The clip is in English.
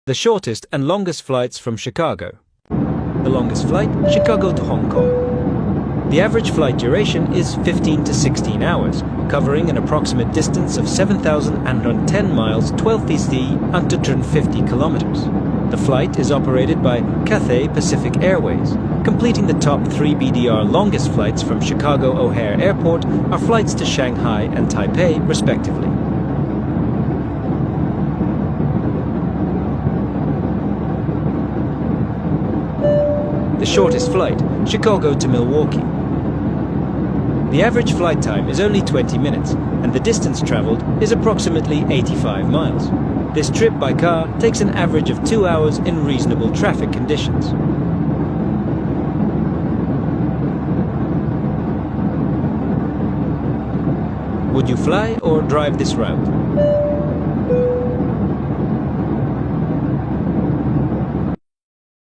The shortest and longest flights from Chicago. The longest flight, Chicago to Hong Kong. The average flight duration is 15 to 16 hours, covering an approximate distance of 7,110 miles 12 VC and 250 kilometers. The flight is operated by Cathay Pacific Airways. Completing the top 3 BDR longest flights from Chicago O'Hare Airport are flights to Shanghai and Taipei, respectively. The shortest flight, Chicago to Milwaukee. The average flight time is only 20 minutes, and the distance traveled is approximately 85 miles. This trip by car takes an average of 2 hours in reasonable traffic conditions. Would you fly or drive this route?